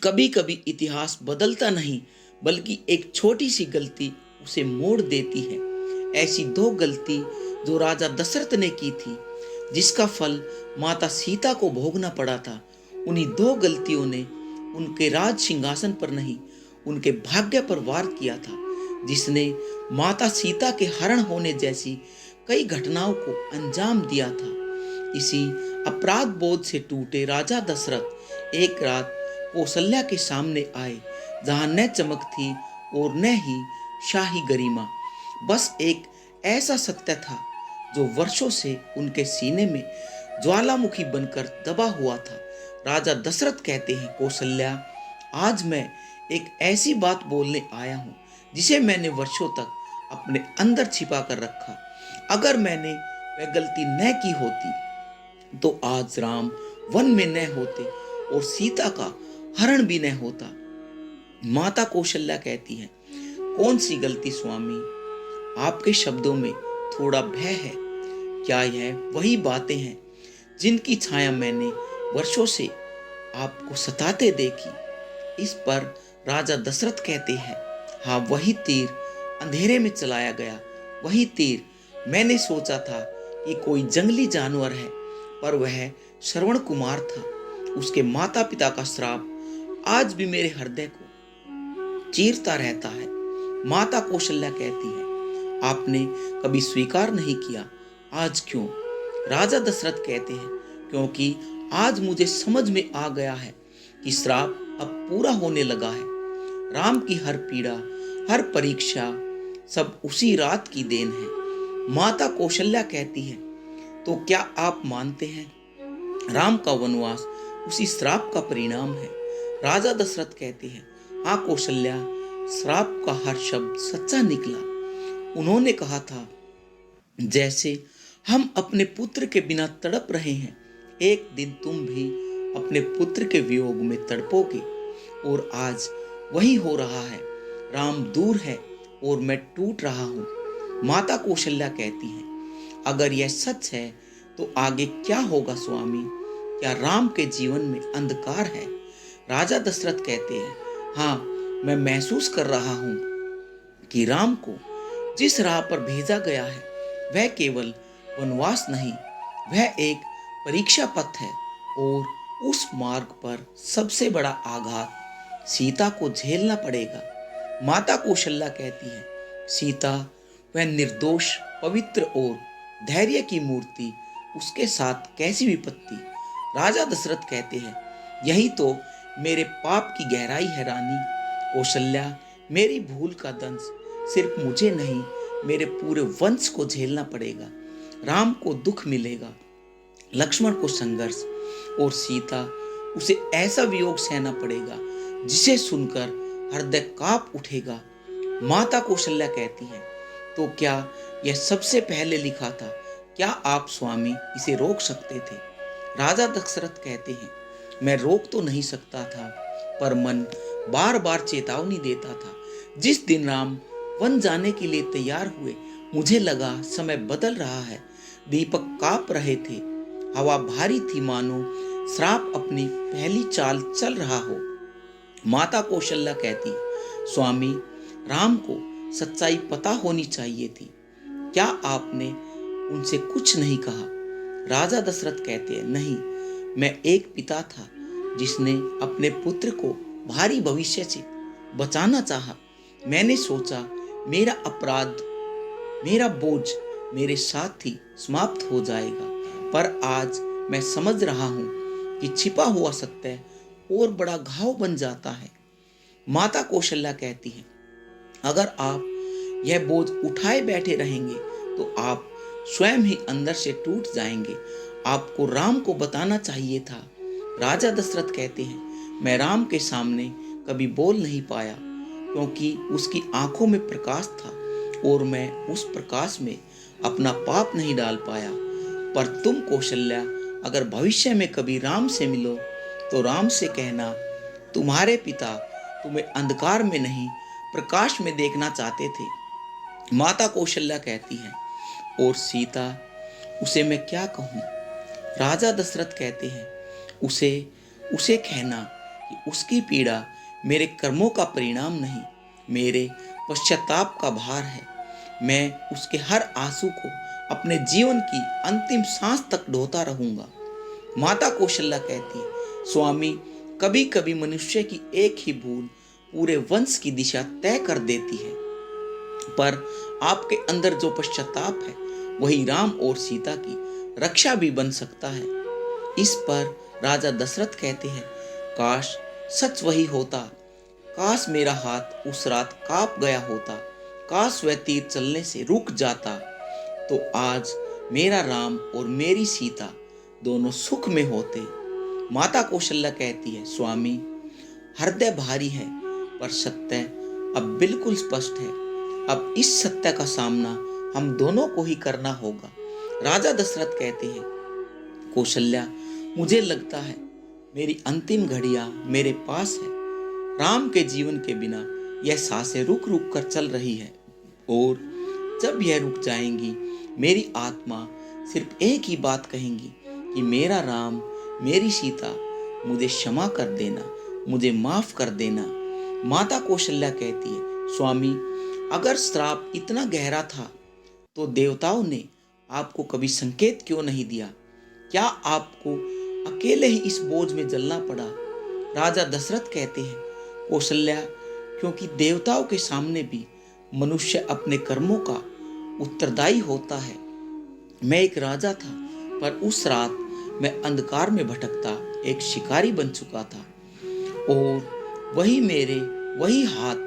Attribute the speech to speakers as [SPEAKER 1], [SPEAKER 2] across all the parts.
[SPEAKER 1] कभी कभी इतिहास बदलता नहीं, बल्कि एक छोटी सी गलती उसे मोड़ देती है। ऐसी दो गलती जो राजा दशरथ ने की थी, जिसका फल माता सीता को भोगना पड़ा था। उन्हीं दो गलतियों ने उनके राज सिंहासन पर नहीं, उनके भाग्य पर वार किया था, जिसने माता सीता के हरण होने जैसी कई घटनाओं को अंजाम दिया था। इसी अपराध बोध से टूटे राजा दशरथ एक रात कौशल्या के सामने आए, जहां न चमक थी और न ही शाही गरिमा। बस एक ऐसा सत्य था जो वर्षों से उनके सीने में ज्वालामुखी बनकर दबा हुआ था। राजा दशरथ कहते हैं, कौशल्या, आज मैं एक ऐसी बात बोलने आया हूं जिसे मैंने वर्षों तक अपने अंदर छिपा कर रखा। अगर मैंने वह गलती न की होती तो आज राम वन में न होते और सीता का हरण भी न होता। माता कौशल्या कहती है, कौन सी गलती स्वामी? आपके शब्दों में थोड़ा भय है। क्या यह वही बातें हैं जिनकी छाया मैंने वर्षों से आपको सताते देखी? इस पर राजा दशरथ कहते हैं, हाँ, वही तीर अंधेरे में चलाया गया, वही तीर। मैंने सोचा था कि कोई जंगली जानवर है, पर वह श्रवण कुमार था। उसके माता पिता का श्राप आज भी मेरे हृदय को चीरता रहता है। माता कौशल्या कहती है, आपने कभी स्वीकार नहीं किया, आज क्यों? राजा दशरथ कहते हैं, क्योंकि आज मुझे समझ में आ गया है कि श्राप अब पूरा होने लगा है। राम की हर पीड़ा, हर परीक्षा सब उसी रात की देन है। माता कौशल्या कहती है, तो क्या आप मानते हैं राम का वनवास उसी श्राप का परिणाम है? राजा दशरथ कहते हैं, हाँ कौशल्या, श्राप का हर शब्द सच्चा निकला। उन्होंने कहा था, जैसे हम अपने पुत्र के बिना तड़प रहे हैं, एक दिन तुम भी अपने पुत्र के वियोग में तड़पोगे। और आज वही हो रहा है। राम दूर है और मैं टूट रहा हूं। माता कौशल्या कहती है, अगर यह सच है तो आगे क्या होगा स्वामी? क्या राम के जीवन में अंधकार है? राजा दशरथ कहते हैं, हाँ, मैं महसूस कर रहा हूं कि राम को जिस राह पर भेजा गया है वह केवल वनवास नहीं, वह एक परीक्षा पथ है। और उस मार्ग पर सबसे बड़ा आघात सीता को झेलना पड़ेगा। माता कौशल्या कहती है, सीता वह निर्दोष, पवित्र और धैर्य की मूर्ति, उसके साथ कैसी विपत्ति? राजा दशरथ कहते हैं, यही तो मेरे पाप की गहराई है रानी। कौशल्या, मेरी भूल का दंश सिर्फ मुझे नहीं, मेरे पूरे वंश को झेलना पड़ेगा। राम को दुख मिलेगा, लक्ष्मण को संघर्ष, और सीता उसे ऐसा वियोग सहना पड़ेगा जिसे सुनकर हृदय कांप उठेगा। माता कौशल्या कहती है, तो क्या यह सबसे पहले लिखा था? क्या आप स्वामी इसे रोक सकते थे? राजा दशरथ कहते हैं, मैं रोक तो नहीं सकता था, पर मन बार बार चेतावनी देता था। जिस दिन राम वन जाने के लिए तैयार हुए, मुझे लगा समय बदल रहा है। दीपक कांप रहे थे, हवा भारी थी, मानो श्राप अपनी पहली चाल चल रहा हो। माता कौशल्या कहती, स्वामी, राम को सच्चाई पता होनी चाहिए थी। क्या आपने उनसे कुछ नहीं कहा? राजा दशरथ कहते हैं, नहीं, मैं एक पिता था जिसने अपने पुत्र को भारी भविष्य से बचाना चाहा। मैंने सोचा मेरा अपराध, मेरा बोझ मेरे साथ ही समाप्त हो जाएगा, पर आज मैं समझ रहा हूं कि छिपा हुआ सत्य और बड़ा घाव बन जाता है। माता कौशल्या कहती है, अगर आप यह बोझ उठाए बैठे रहेंगे तो आप स्वयं ही अंदर से टूट जाएंगे। आपको राम को बताना चाहिए था। राजा दशरथ कहते हैं, मैं राम के सामने कभी बोल नहीं पाया, क्योंकि उसकी आंखों में प्रकाश था और मैं उस प्रकाश में अपना पाप नहीं डाल पाया। पर तुम कौशल्या, अगर भविष्य में कभी राम से मिलो तो राम से कहना, तुम्हारे पिता तुम्हें अंधकार में नहीं, प्रकाश में देखना चाहते थे। माता कौशल्या कहती है, और सीता, उसे मैं क्या कहूँ? राजा दशरथ कहते हैं, उसे कहना कि उसकी पीड़ा मेरे कर्मों का परिणाम नहीं, मेरे पश्चाताप का भार है। मैं उसके हर आंसू को अपने जीवन की अंतिम सांस तक ढोता रहूंगा। माता कौशल्या कहती है, स्वामी, कभी कभी मनुष्य की एक ही भूल पूरे वंश की दिशा तय कर देती है, पर आपके अंदर जो पश्चाताप है वही राम और सीता की रक्षा भी बन सकता है। इस पर राजा दशरथ कहते हैं, काश सच वही होता, काश मेरा हाथ उस रात कांप गया होता, काश वह तीर चलने से रुक जाता, तो आज मेरा राम और मेरी सीता दोनों सुख में होते। माता कौशल्या कहती है, स्वामी, हृदय भारी है पर सत्य अब बिल्कुल स्पष्ट है। अब इस सत्य का सामना हम दोनों को ही करना होगा। राजा दशरथ कहते हैं, कौशल्या, मुझे लगता है मेरी अंतिम घड़ियां मेरे पास है। राम के जीवन के बिना यह सांसें रुक रुक कर चल रही है, और जब यह रुक जाएंगी मेरी आत्मा सिर्फ एक ही बात कहेंगी कि मेरा राम, मेरी सीता, मुझे क्षमा कर देना, मुझे माफ कर देना। माता कौशल्या कहती है, स्वामी, अगर श्राप इतना गहरा था तो देवताओं ने आपको कभी संकेत क्यों नहीं दिया? क्या आपको अकेले ही इस बोझ में जलना पड़ा? राजा दशरथ कहते हैं, कौशल्या, क्योंकि देवताओं के सामने भी मनुष्य अपने कर्मों का उत्तरदायी होता है। मैं एक राजा था, पर उस रात मैं अंधकार में भटकता एक शिकारी बन चुका था, और वही हाथ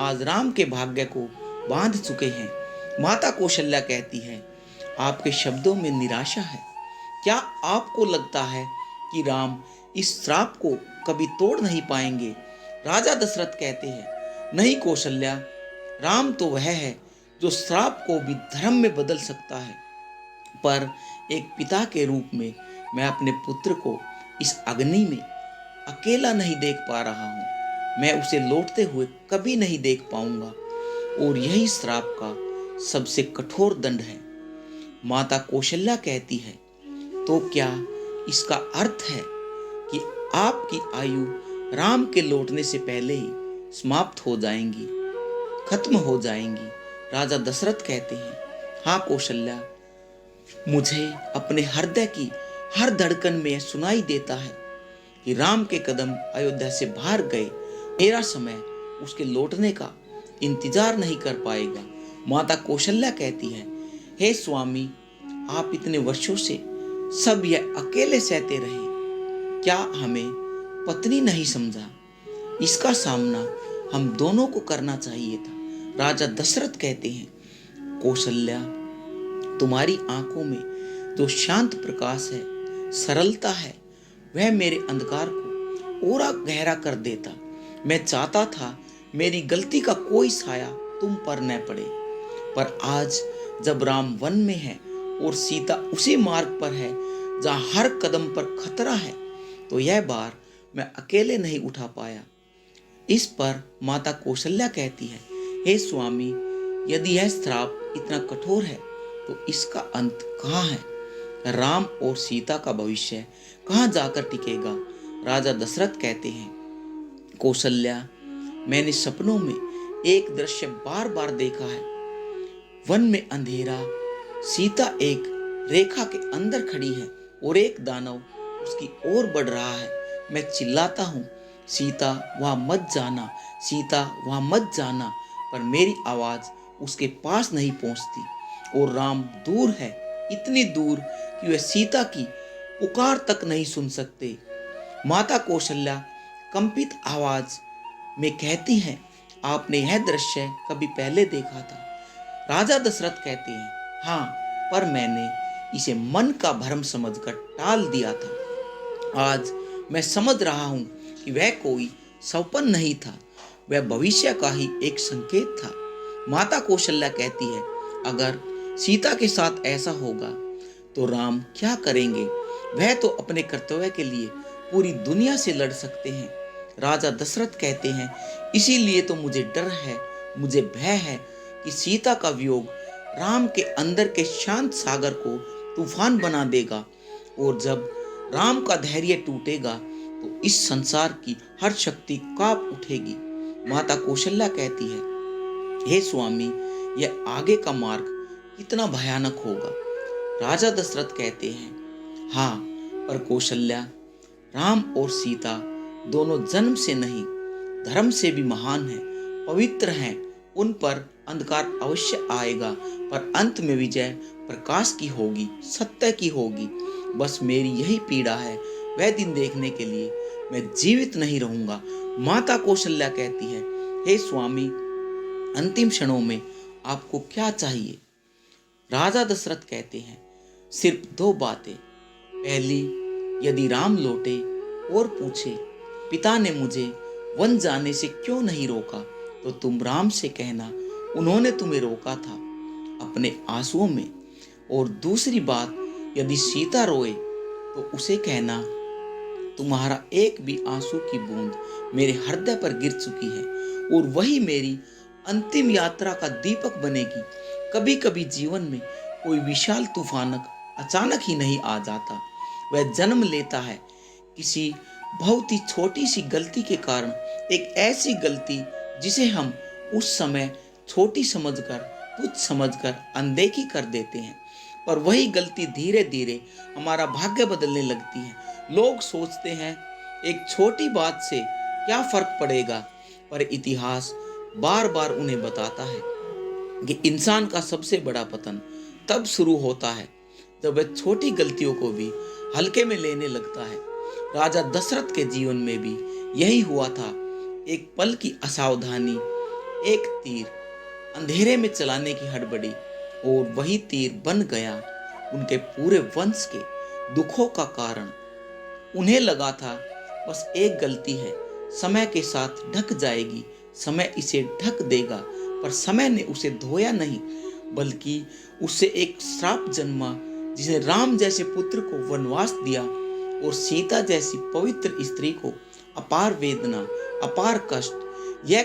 [SPEAKER 1] आज राम के भाग्य को बांध चुके हैं। माता कौशल्या कहती है, आपके शब्दों में निराशा है। क्या आपको लगता है कि राम इस श्राप को कभी तोड़ नहीं पाएंगे? राजा दशरथ कहते हैं, नहीं कौशल्या, राम तो वह है जो श्राप को भी धर्म में बदल सकता है, पर एक पिता के रूप में मैं अपने पुत्र को इस अग्नि में अकेला नहीं देख पा रहा हूँ। मैं उसे लौटते हुए कभी नहीं देख पाऊंगा, और यही श्राप का सबसे कठोर दंड है। माता कौशल्या कहती है, तो क्या इसका अर्थ है कि आपकी आयु राम के लौटने से पहले ही समाप्त हो जाएंगी, खत्म हो जाएंगी? राजा दशरथ कहते हैं, हाँ कौशल्या, मुझे अपने हृदय की हर धड़कन में सुनाई देता है कि राम के कदम अयोध्या से बाहर गए। मेरा समय उसके लौटने का इंतजार नहीं कर पाएगा। माता कौशल्या कहती है, हे स्वामी, आप इतने वर्षों से सब यह अकेले सहते रहे, क्या हमें पत्नी नहीं समझा? इसका सामना हम दोनों को करना चाहिए था। राजा दशरथ कहते हैं, कौशल्या, तुम्हारी आंखों में जो शांत प्रकाश है, सरलता है, वह मेरे अंधकार को और गहरा कर देता। मैं चाहता था मेरी गलती का कोई साया तुम पर न पड़े, पर आज जब राम वन में है और सीता उसी मार्ग पर है जहाँ हर कदम पर खतरा है, तो यह बार मैं अकेले नहीं उठा पाया। इस पर माता कौशल्या कहती है, हे स्वामी, यदि यह श्राप इतना कठोर है तो इसका अंत कहाँ है? राम और सीता का भविष्य कहाँ जाकर टिकेगा? राजा दशरथ कहते हैं, कौशल्या, मैंने सपनों में एक दृश्य बार बार देखा है। वन में अंधेरा, सीता एक रेखा के अंदर खड़ी है और एक दानव उसकी ओर बढ़ रहा है। मैं चिल्लाता हूँ, सीता वहां मत जाना, सीता वहां मत जाना, पर मेरी आवाज उसके पास नहीं पहुंचती, और राम दूर है, इतनी दूर कि वे सीता की पुकार तक नहीं सुन सकते। माता कौशल्या कंपित आवाज में कहती हैं, आपने यह दृश्य कभी पहले देखा था? राजा दशरथ कहते हैं, हाँ, पर मैंने इसे मन का भ्रम समझकर टाल दिया था। आज मैं समझ रहा हूं कि वह कोई स्वप्न नहीं था, वह भविष्य का ही एक संकेत था। माता कौशल्या कहती है, अगर सीता के साथ ऐसा होगा तो राम क्या करेंगे? वह तो अपने कर्तव्य के लिए पूरी दुनिया से लड़ सकते हैं। राजा दशरथ कहते हैं, इसीलिए तो मुझे डर है, मुझे भय है कि सीता का वियोग राम के अंदर के शांत सागर को तूफान बना देगा, और जब राम का धैर्य टूटेगा तो इस संसार की हर शक्ति कांप उठेगी। माता कौशल्या कहती है, हे स्वामी, यह आगे का मार्ग कितना भयानक होगा। राजा दशरथ कहते हैं, हाँ, पर कौशल्या, राम और सीता दोनों जन्म से नहीं, धर्म से भी महान हैं, पवित्र हैं। उन पर अंधकार अवश्य आएगा, पर अंत में विजय प्रकाश की होगी, सत्य की होगी। बस मेरी यही पीड़ा है, वह दिन देखने के लिए मैं जीवित नहीं रहूंगा। माता कौशल्या कहती है, हे स्वामी, अंतिम क्षणों में आपको क्या चाहिए? राजा दशरथ कहते हैं, सिर्फ दो बातें। पहली, यदि राम लौटे और पूछे, पिता ने मुझे वन जाने से क्यों नहीं रोका, तो तुम राम से कहना, उन्होंने तुम्हें रोका था अपने आंसुओं में। और दूसरी बात, यदि सीता रोए तो उसे कहना, तुम्हारा एक भी आंसू की बूंद मेरे हृदय पर गिर चुकी है, और वही मेरी अंतिम यात्रा का दीपक बनेगी। कभी कभी जीवन में कोई विशाल तूफान अचानक ही नहीं आ जाता, वह जन्म लेता है किसी बहुत ही छोटी सी गलती के कारण। एक ऐसी गलती जिसे हम उस समय छोटी समझकर, तुच्छ समझकर अनदेखी कर देते हैं, पर वही गलती धीरे धीरे हमारा भाग्य बदलने लगती है। लोग सोचते हैं एक छोटी बात से क्या फर्क पड़ेगा, पर इतिहास बार बार उन्हें बताता है कि इंसान का सबसे बड़ा पतन तब शुरू होता है जब वह छोटी गलतियों को भी हल्के में लेने लगता है। राजा दशरथ के जीवन में भी यही हुआ था। एक पल की असावधानी, एक तीर अंधेरे में चलाने की हड़बड़ी, और वही तीर बन गया उनके पूरे वंश के दुखों का कारण। उन्हें लगा था बस एक गलती है, समय के साथ ढक जाएगी, समय इसे ढक देगा, पर समय ने उसे धोया नहीं, बल्कि उससे एक श्राप जन्मा, जिसने राम जैसे पुत्र को वनवास दिया और सीता जैसी पवित्र स्त्री को अपार वेदना, अपार कष्ट। यह